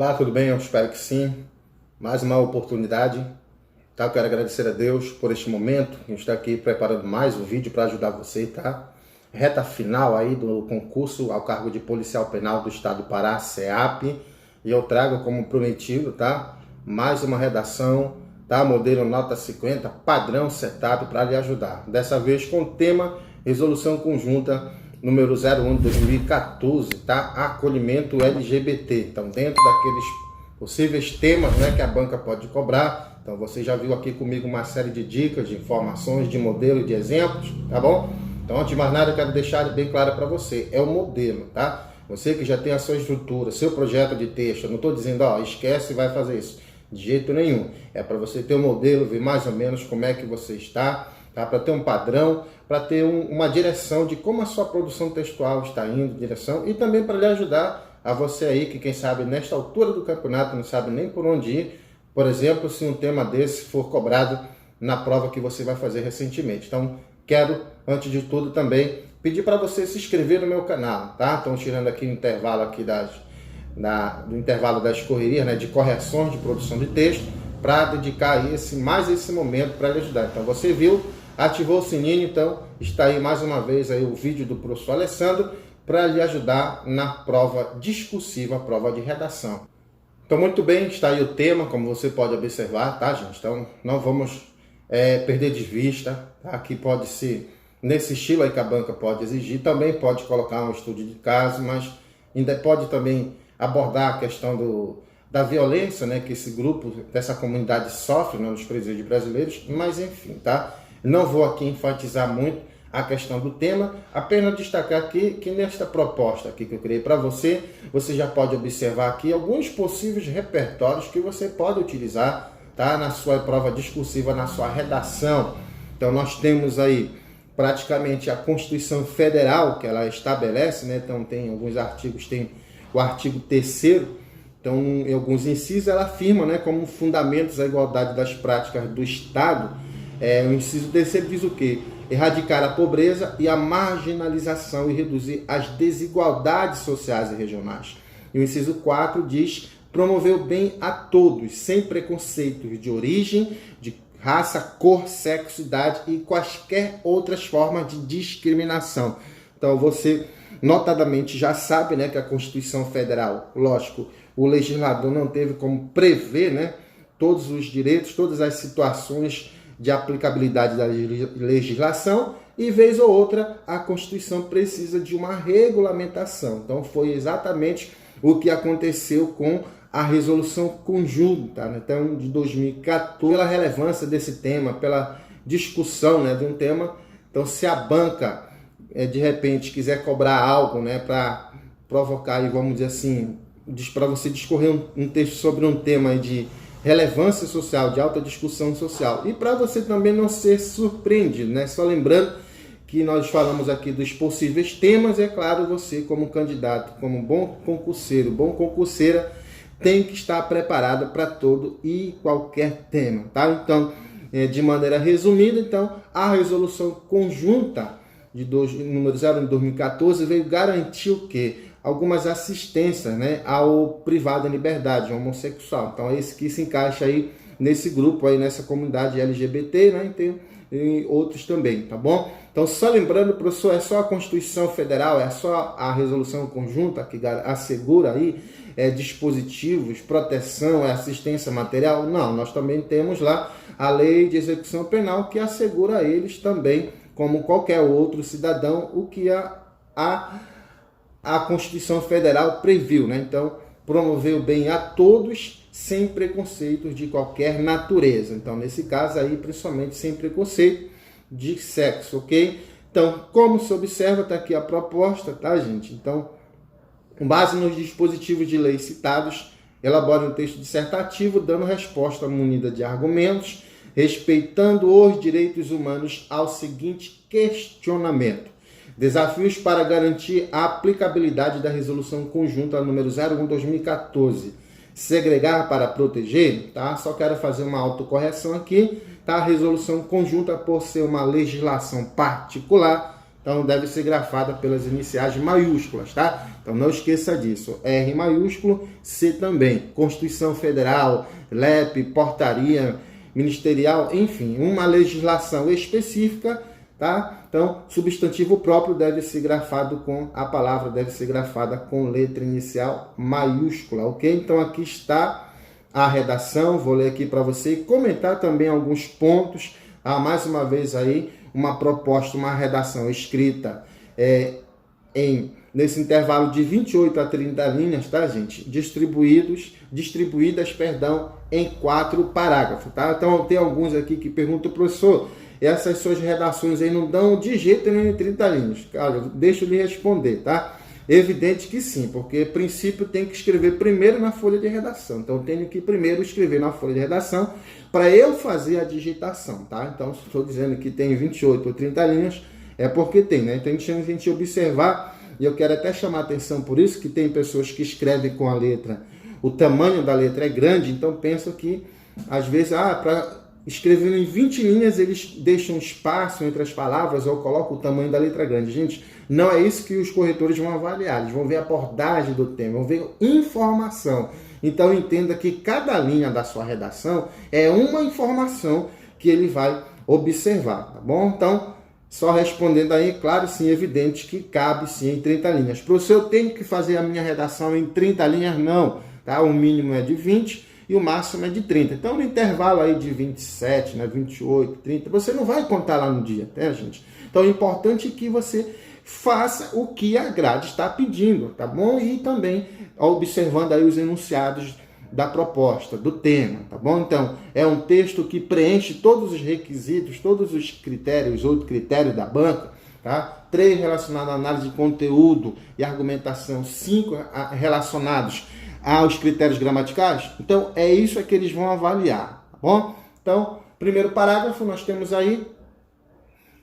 Olá, tudo bem? Eu espero que sim. Mais uma oportunidade. Tá? Eu quero agradecer a Deus por este momento. A gente está aqui preparando mais um vídeo para ajudar você, tá? Reta final aí do concurso ao cargo de policial penal do estado do Pará, CEAP. E eu trago como prometido, tá? Mais uma redação, tá? Modelo nota 50, padrão setup para lhe ajudar. Dessa vez com o tema Resolução Conjunta número 01 de 2014, tá? Acolhimento LGBT. Então, dentro daqueles possíveis temas, né, que a banca pode cobrar. Então, você já viu aqui comigo uma série de dicas, de informações, de modelo, de exemplos, tá bom? Então, antes de mais nada, eu quero deixar bem claro para você, é o modelo, tá? Você que já tem a sua estrutura, seu projeto de texto, eu não estou dizendo, ó, esquece e vai fazer isso. De jeito nenhum. É para você ter um modelo, ver mais ou menos como é que você está, tá? Para ter um padrão, para ter uma direção de como a sua produção textual está indo, direção, e também para lhe ajudar a você aí, que quem sabe nesta altura do campeonato não sabe nem por onde ir, por exemplo, se um tema desse for cobrado na prova que você vai fazer recentemente. Então, quero, antes de tudo, também pedir para você se inscrever no meu canal, tá? Estão tirando aqui o intervalo aqui do intervalo das correrias, né, de correções de produção de texto, para dedicar mais esse momento para lhe ajudar. Então, você viu, ativou o sininho, então está aí mais uma vez aí o vídeo do professor Alessandro para lhe ajudar na prova discursiva, prova de redação. Então, muito bem, está aí o tema, como você pode observar, tá, gente? Então, não vamos perder de vista, tá? Aqui pode ser nesse estilo aí que a banca pode exigir, também pode colocar um estudo de caso, mas ainda pode também abordar a questão da violência, né, que esse grupo, dessa comunidade sofre, né, nos presídios brasileiros, mas enfim, tá? Não vou aqui enfatizar muito a questão do tema, apenas destacar aqui que nesta proposta aqui que eu criei para você, você já pode observar aqui alguns possíveis repertórios que você pode utilizar, tá, na sua prova discursiva, na sua redação. Então nós temos aí praticamente a Constituição Federal, que ela estabelece, né, então tem alguns artigos, tem o artigo 3º, então em alguns incisos ela afirma, né, como fundamentos a igualdade das práticas do Estado. O inciso 3º diz o quê? Erradicar a pobreza e a marginalização e reduzir as desigualdades sociais e regionais. E o inciso 4 diz promover o bem a todos, sem preconceitos de origem, de raça, cor, sexo, idade e quaisquer outras formas de discriminação. Então você notadamente já sabe, né, que a Constituição Federal, lógico, o legislador não teve como prever, né, todos os direitos, todas as situações de aplicabilidade da legislação, e vez ou outra a Constituição precisa de uma regulamentação. Então foi exatamente o que aconteceu com a resolução conjunta, né? Então, de 2014, pela relevância desse tema, pela discussão, né, de um tema. Então, se a banca de repente quiser cobrar algo, né, para provocar, vamos dizer assim, para você discorrer um texto sobre um tema de relevância social, de alta discussão social, e para você também não ser surpreendido, né? Só lembrando que nós falamos aqui dos possíveis temas, é claro, você como candidato, como bom concurseiro, bom concurseira, tem que estar preparado para todo e qualquer tema, tá? Então, de maneira resumida, então, a resolução conjunta número 0 de 2014 veio garantir o quê? Algumas assistências, né, ao privado em liberdade, homossexual. Então é esse que se encaixa aí nesse grupo, aí nessa comunidade LGBT, né, e outros também, tá bom? Então só lembrando, professor, é só a Constituição Federal, é só a resolução conjunta que assegura aí dispositivos, proteção, assistência material? Não, nós também temos lá a Lei de Execução Penal que assegura a eles também, como qualquer outro cidadão, o que a Constituição Federal previu, né? Então, promover o bem a todos sem preconceitos de qualquer natureza. Então, nesse caso aí, principalmente sem preconceito de sexo, ok? Então, como se observa, está aqui a proposta, tá, gente? Então, com base nos dispositivos de lei citados, elabore um texto dissertativo dando resposta munida de argumentos, respeitando os direitos humanos ao seguinte questionamento: desafios para garantir a aplicabilidade da resolução conjunta número 01/2014. Segregar para proteger, tá? Só quero fazer uma autocorreção aqui, tá? A resolução conjunta, por ser uma legislação particular, Então deve ser grafada pelas iniciais maiúsculas, tá? Então não esqueça disso. R maiúsculo, C também. Constituição Federal, LEP, portaria ministerial, enfim, uma legislação específica, tá? Então, substantivo próprio deve ser grafado com a palavra, deve ser grafada com letra inicial maiúscula, ok? Então aqui está a redação, vou ler aqui para você e comentar também alguns pontos. Mais uma vez aí, uma proposta, uma redação escrita nesse intervalo de 28 a 30 linhas, tá, gente? Distribuídas, em 4 parágrafos, tá? Então, tem alguns aqui que perguntam, professor, essas suas redações aí não dão de jeito nenhum em 30 linhas. Cara, deixa eu lhe responder, tá? Evidente que sim, porque princípio tem que escrever primeiro na folha de redação. Então, eu tenho que primeiro escrever na folha de redação para eu fazer a digitação, tá? Então, se estou dizendo que tem 28 ou 30 linhas, é porque tem, né? Então, a gente observar, e eu quero até chamar a atenção por isso, que tem pessoas que escrevem com a letra, o tamanho da letra é grande, então pensam que, às vezes, para escrever em 20 linhas, eles deixam espaço entre as palavras ou colocam o tamanho da letra grande. Gente, não é isso que os corretores vão avaliar. Eles vão ver a abordagem do tema, vão ver informação. Então, entenda que cada linha da sua redação é uma informação que ele vai observar, tá bom? Então, só respondendo aí, claro, sim, evidente que cabe sim em 30 linhas. Professor, eu tenho que fazer a minha redação em 30 linhas? Não, tá? O mínimo é de 20 e o máximo é de 30. Então, no intervalo aí de 27, né, 28, 30, você não vai contar lá no dia, né, gente? Então, é importante que você faça o que a grade está pedindo, tá bom? E também observando aí os enunciados da proposta, do tema, tá bom? Então, é um texto que preenche todos os requisitos, todos os critérios, 8 critérios da banca, tá? 3 relacionados à análise de conteúdo e argumentação, 5 relacionados aos critérios gramaticais. Então, é isso que eles vão avaliar, tá bom? Então, primeiro parágrafo, nós temos aí: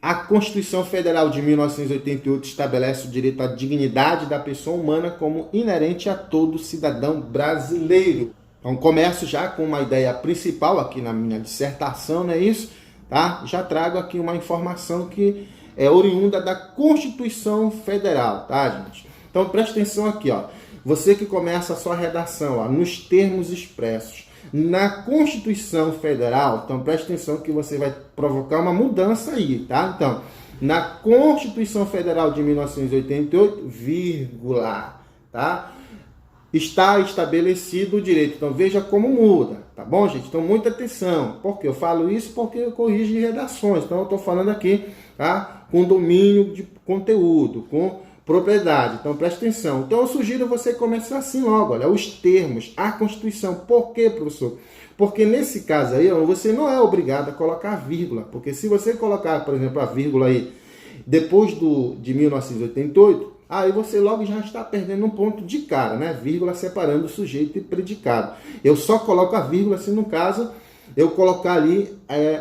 a Constituição Federal de 1988 estabelece o direito à dignidade da pessoa humana como inerente a todo cidadão brasileiro. Então, começo já com uma ideia principal aqui na minha dissertação, não é isso? Tá? Já trago aqui uma informação que é oriunda da Constituição Federal, tá, gente? Então, presta atenção aqui, ó. Você que começa a sua redação, ó, nos termos expressos na Constituição Federal, então preste atenção que você vai provocar uma mudança aí, tá? Então, na Constituição Federal de 1988, vírgula, tá? Está estabelecido o direito. Então, veja como muda, tá bom, gente? Então, muita atenção. Por que eu falo isso? Porque eu corrijo redações. Então, eu estou falando aqui, tá? Com domínio de conteúdo, com propriedade. Então, preste atenção. Então, eu sugiro você começar assim logo, olha, os termos, a Constituição. Por quê, professor? Porque nesse caso aí, ó, você não é obrigado a colocar vírgula, porque se você colocar, por exemplo, a vírgula aí, depois de 1988, aí você logo já está perdendo um ponto de cara, né? Vírgula separando sujeito e predicado. Eu só coloco a vírgula se, no caso, eu colocar ali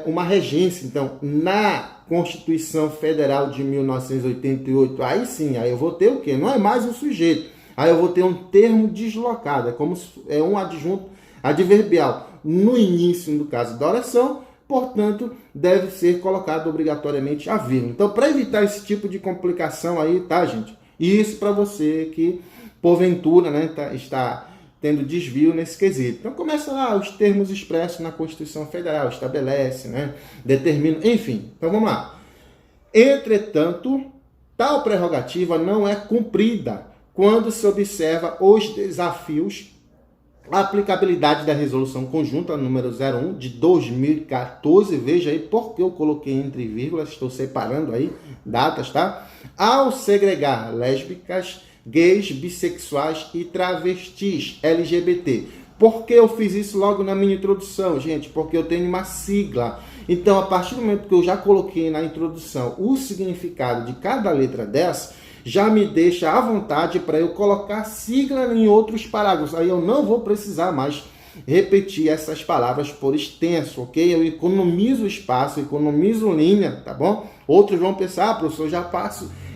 uma regência. Então, na Constituição Federal de 1988, aí sim, aí eu vou ter o quê? Não é mais um sujeito, aí eu vou ter um termo deslocado, é como se é um adjunto adverbial no início, no caso da oração, portanto, deve ser colocado obrigatoriamente a vírgula. Então, para evitar esse tipo de complicação aí, tá, gente? Isso para você que, porventura, né, está tendo desvio nesse quesito. Então, começa lá os termos expressos na Constituição Federal, estabelece, né, determina, enfim. Então, vamos lá. Entretanto, tal prerrogativa não é cumprida quando se observa os desafios, a aplicabilidade da Resolução Conjunta número 01 de 2014, veja aí porque eu coloquei entre vírgulas, estou separando aí datas, tá? Ao segregar lésbicas, gays, bissexuais e travestis LGBT. Por que eu fiz isso logo na minha introdução, gente? Porque eu tenho uma sigla. Então, a partir do momento que eu já coloquei na introdução o significado de cada letra dessa, já me deixa à vontade para eu colocar sigla em outros parágrafos. Aí eu não vou precisar mais repetir essas palavras por extenso, ok? Eu economizo espaço, economizo linha, tá bom? Outros vão pensar, professor,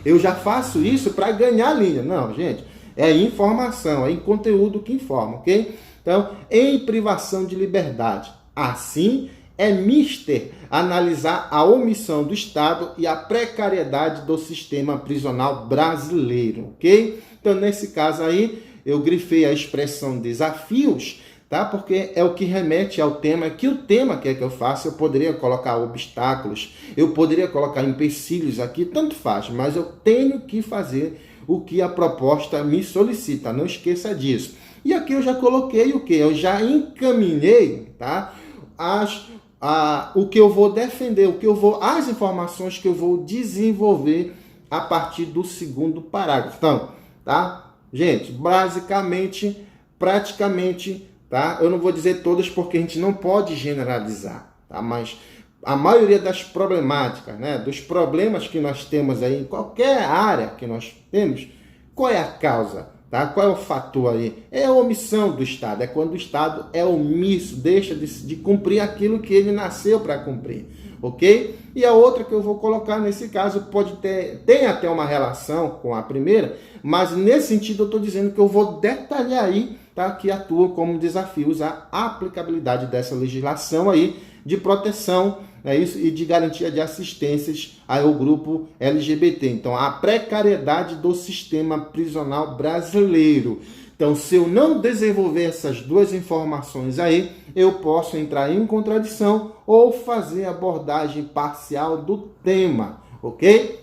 eu já faço isso para ganhar linha. Não, gente, é informação, é em conteúdo que informa, ok? Então, em privação de liberdade. Assim, é mister analisar a omissão do Estado e a precariedade do sistema prisional brasileiro, ok? Então, nesse caso aí, eu grifei a expressão desafios, tá? Porque é o que remete ao tema, que o tema quer que eu faça. Eu poderia colocar obstáculos, eu poderia colocar empecilhos aqui, tanto faz, mas eu tenho que fazer o que a proposta me solicita, não esqueça disso. E aqui eu já coloquei o que? Eu já encaminhei, tá? O que eu vou defender, as informações que eu vou desenvolver a partir do segundo parágrafo. Então, tá? Gente, basicamente, praticamente, tá? Eu não vou dizer todas porque a gente não pode generalizar, tá? Mas a maioria das problemáticas, né? Dos problemas que nós temos aí em qualquer área que nós temos, qual é a causa? Tá? Qual é o fator aí? É a omissão do Estado, é quando o Estado é omisso, deixa de cumprir aquilo que ele nasceu para cumprir, ok? E a outra que eu vou colocar nesse caso tem até uma relação com a primeira, mas nesse sentido eu estou dizendo que eu vou detalhar aí, tá? Que atua como desafios a aplicabilidade dessa legislação aí de proteção, é isso, e de garantia de assistências ao grupo LGBT. Então, a precariedade do sistema prisional brasileiro. Então, se eu não desenvolver essas duas informações aí, eu posso entrar em contradição ou fazer abordagem parcial do tema, ok?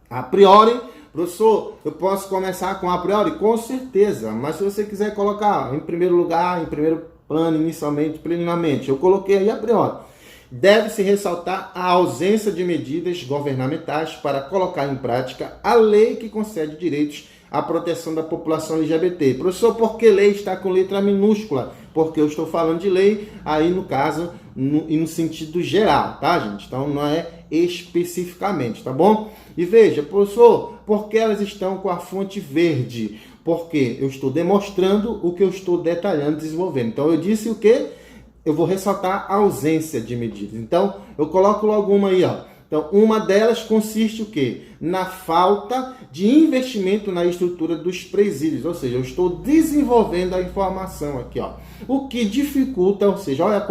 A priori, professor, eu posso começar com a priori? Com certeza, mas se você quiser colocar em primeiro lugar, em primeiro plano, inicialmente, preliminarmente, eu coloquei aí a priori. Deve-se ressaltar a ausência de medidas governamentais para colocar em prática a lei que concede direitos à proteção da população LGBT. Professor, por que lei está com letra minúscula? Porque eu estou falando de lei aí no caso e no sentido geral, tá, gente? Então não é especificamente, tá bom? E veja, professor, por que elas estão com a fonte verde? Porque eu estou demonstrando o que eu estou detalhando, desenvolvendo. Então eu disse o quê? Eu vou ressaltar a ausência de medidas. Então, eu coloco logo uma aí, ó. Então, uma delas consiste o quê? Na falta de investimento na estrutura dos presídios. Ou seja, eu estou desenvolvendo a informação aqui, ó. O que dificulta, ou seja, olha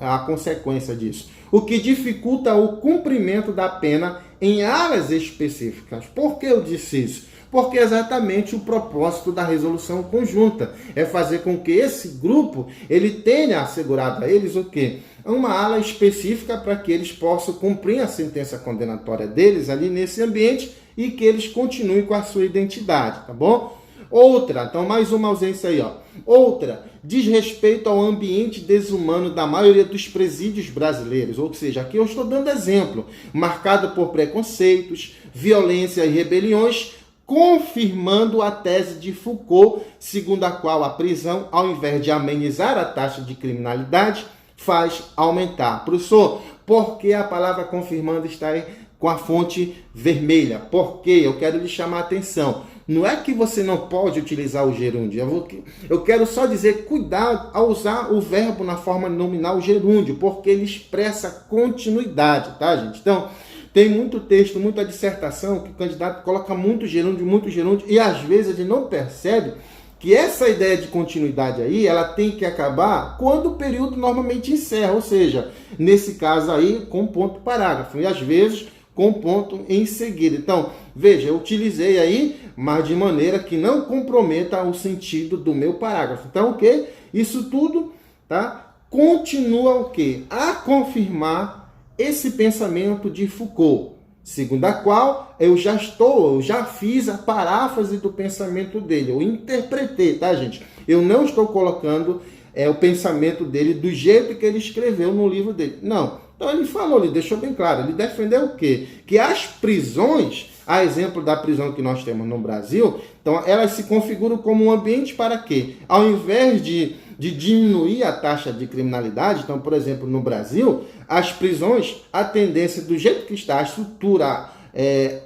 a consequência disso. O que dificulta o cumprimento da pena em áreas específicas. Por que eu disse isso? Porque exatamente o propósito da resolução conjunta é fazer com que esse grupo ele tenha assegurado a eles o quê? Uma ala específica para que eles possam cumprir a sentença condenatória deles ali nesse ambiente e que eles continuem com a sua identidade, tá bom? Outra, então mais uma ausência aí, ó. Outra, diz respeito ao ambiente desumano da maioria dos presídios brasileiros, ou seja, aqui eu estou dando exemplo, marcado por preconceitos, violência e rebeliões, confirmando a tese de Foucault, segundo a qual a prisão, ao invés de amenizar a taxa de criminalidade, faz aumentar. Professor, por que a palavra confirmando está aí com a fonte vermelha? Porque eu quero lhe chamar a atenção. Não é que você não pode utilizar o gerúndio. Eu quero só dizer cuidado ao usar o verbo na forma nominal gerúndio, porque ele expressa continuidade, tá, gente? Então, tem muito texto, muita dissertação que o candidato coloca muito gerúndio, e às vezes ele não percebe que essa ideia de continuidade aí, ela tem que acabar quando o período normalmente encerra, ou seja, nesse caso aí, com ponto parágrafo, e às vezes com ponto em seguida. Então, veja, eu utilizei aí, mas de maneira que não comprometa o sentido do meu parágrafo. Então, o que? Isso tudo, tá? Continua o quê? A confirmar esse pensamento de Foucault, segundo a qual eu já fiz a paráfrase do pensamento dele, eu interpretei, tá, gente? Eu não estou colocando o pensamento dele do jeito que ele escreveu no livro dele, não. Então ele falou, ele deixou bem claro, ele defendeu o quê? Que as prisões, a exemplo da prisão que nós temos no Brasil, então elas se configuram como um ambiente para quê? Ao invés de diminuir a taxa de criminalidade, então, por exemplo, no Brasil, as prisões, a tendência do jeito que está, a estrutura,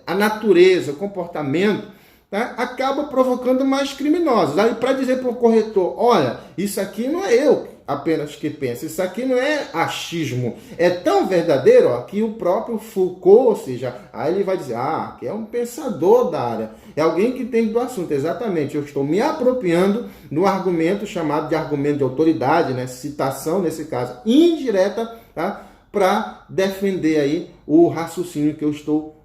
a natureza, o comportamento, tá, acaba provocando mais criminosos. Aí, para dizer para o corretor, olha, isso aqui não é eu apenas que penso, isso aqui não é achismo, é tão verdadeiro, ó, que o próprio Foucault, ou seja, aí ele vai dizer, que é um pensador da área, é alguém que entende do assunto. Exatamente, eu estou me apropriando do argumento chamado de argumento de autoridade, né, citação, nesse caso, indireta, tá? Para defender aí o raciocínio que eu estou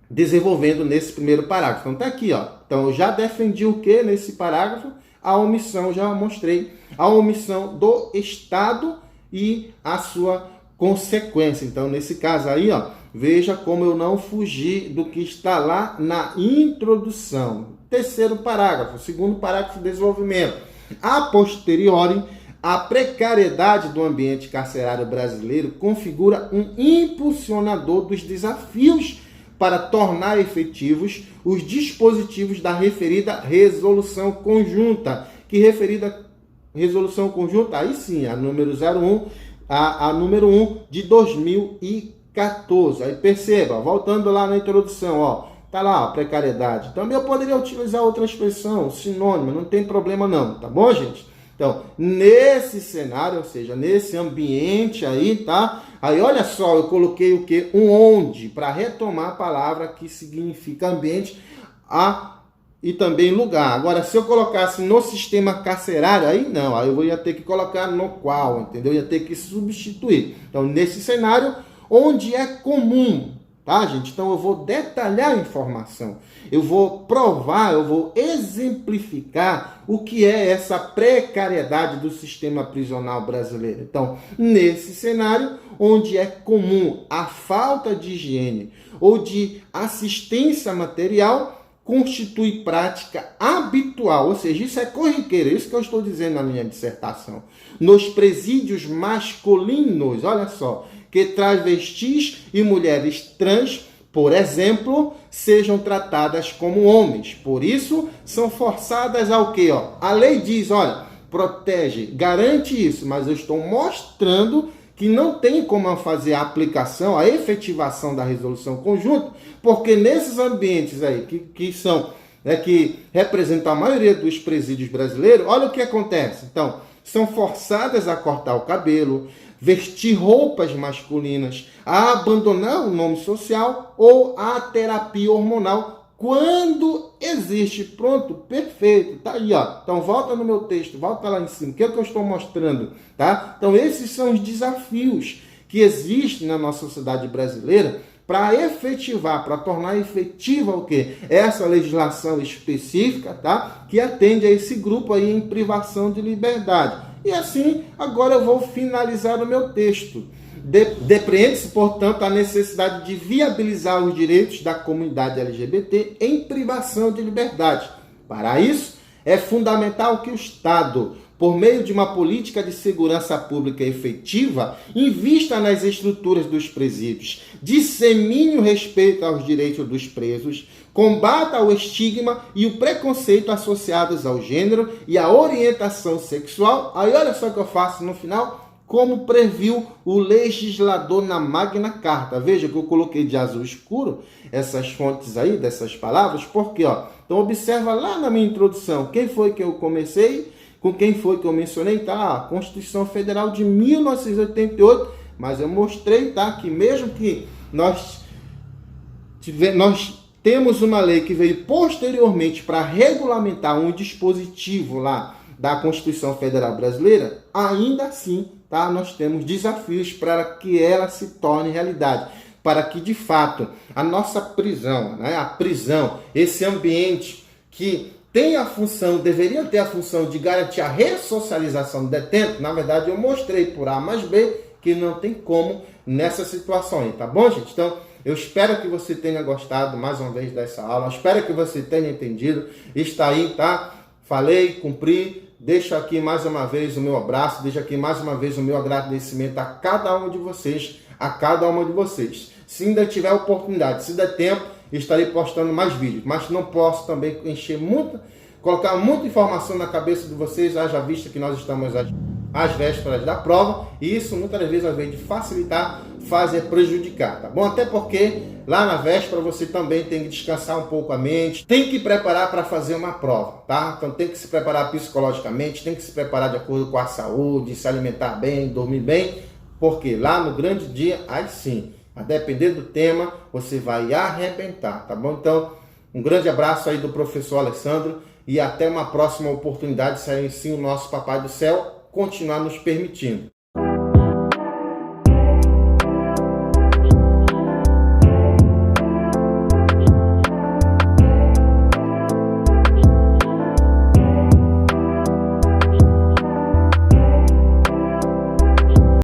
desenvolvendo nesse primeiro parágrafo. Então tá aqui, ó. Então eu já defendi o que nesse parágrafo? A omissão, já mostrei, a omissão do Estado e a sua consequência. Então nesse caso aí, ó, veja como eu não fugi do que está lá na introdução. Terceiro parágrafo, segundo parágrafo de desenvolvimento. A posteriori, a precariedade do ambiente carcerário brasileiro configura um impulsionador dos desafios para tornar efetivos os dispositivos da referida resolução conjunta. Que referida resolução conjunta? Aí sim, a número 01, a número 1 de 2014. Aí perceba, voltando lá na introdução, ó, tá lá, ó, precariedade. Também eu poderia utilizar outra expressão, sinônimo, não tem problema não, tá bom, gente? Então, nesse cenário, ou seja, nesse ambiente aí, tá? Aí, olha só, eu coloquei o quê? Um onde, para retomar a palavra que significa ambiente e também lugar. Agora, se eu colocasse no sistema carcerário, aí não, aí eu ia ter que colocar no qual, entendeu? Eu ia ter que substituir. Então, nesse cenário, onde é comum, tá, gente? Então, eu vou detalhar a informação. Eu vou provar, eu vou exemplificar o que é essa precariedade do sistema prisional brasileiro. Então, nesse cenário, onde é comum a falta de higiene ou de assistência material, constitui prática habitual, ou seja, isso é corriqueiro, isso que eu estou dizendo na minha dissertação. Nos presídios masculinos, olha só, que travestis e mulheres trans, por exemplo, sejam tratadas como homens. Por isso, são forçadas ao quê? Ó, a lei diz, olha, protege, garante isso, mas eu estou mostrando que não tem como fazer a aplicação, a efetivação da resolução conjunta, porque nesses ambientes aí, que representam a maioria dos presídios brasileiros, olha o que acontece. Então, são forçadas a cortar o cabelo, vestir roupas masculinas, a abandonar o nome social ou a terapia hormonal quando existe. Pronto, perfeito, tá aí, ó. Então volta no meu texto, volta lá em cima, o que é que eu estou mostrando, tá? Então esses são os desafios que existem na nossa sociedade brasileira para efetivar, para tornar efetiva o quê? Essa legislação específica, tá? Que atende a esse grupo aí em privação de liberdade. E assim, agora eu vou finalizar o meu texto. Depreende-se, portanto, a necessidade de viabilizar os direitos da comunidade LGBT em privação de liberdade. Para isso, é fundamental que o Estado, por meio de uma política de segurança pública efetiva, invista nas estruturas dos presídios, dissemine o respeito aos direitos dos presos, combata o estigma e o preconceito associados ao gênero e à orientação sexual. Aí olha só o que eu faço no final, como previu o legislador na Magna Carta. Veja que eu coloquei de azul escuro essas fontes aí, dessas palavras, porque, ó, então observa lá na minha introdução, quem foi que eu comecei, com quem foi que eu mencionei, tá? A Constituição Federal de 1988, mas eu mostrei, tá, que mesmo que nós temos uma lei que veio posteriormente para regulamentar um dispositivo lá da Constituição Federal Brasileira, ainda assim, tá, nós temos desafios para que ela se torne realidade, para que de fato a nossa prisão, né, a prisão, esse ambiente que tem a função, deveria ter a função de garantir a ressocialização do detento, na verdade eu mostrei por A mais B que não tem como nessa situação aí, tá bom, gente? Então, eu espero que você tenha gostado mais uma vez dessa aula, espero que você tenha entendido, está aí, tá? Falei, cumpri, deixo aqui mais uma vez o meu abraço, deixo aqui mais uma vez o meu agradecimento a cada um de vocês, Se ainda tiver oportunidade, se der tempo, estarei postando mais vídeos, mas não posso também colocar muita informação na cabeça de vocês, haja vista que nós estamos às vésperas da prova, e isso muitas vezes, ao invés de facilitar, faz prejudicar, tá bom? Até porque lá na véspera você também tem que descansar um pouco a mente, tem que preparar para fazer uma prova, tá? Então tem que se preparar psicologicamente, tem que se preparar de acordo com a saúde, se alimentar bem, dormir bem, porque lá no grande dia, aí sim, a depender do tema, você vai arrebentar, tá bom? Então, um grande abraço aí do professor Alessandro e até uma próxima oportunidade, se assim o nosso Papai do Céu continuar nos permitindo.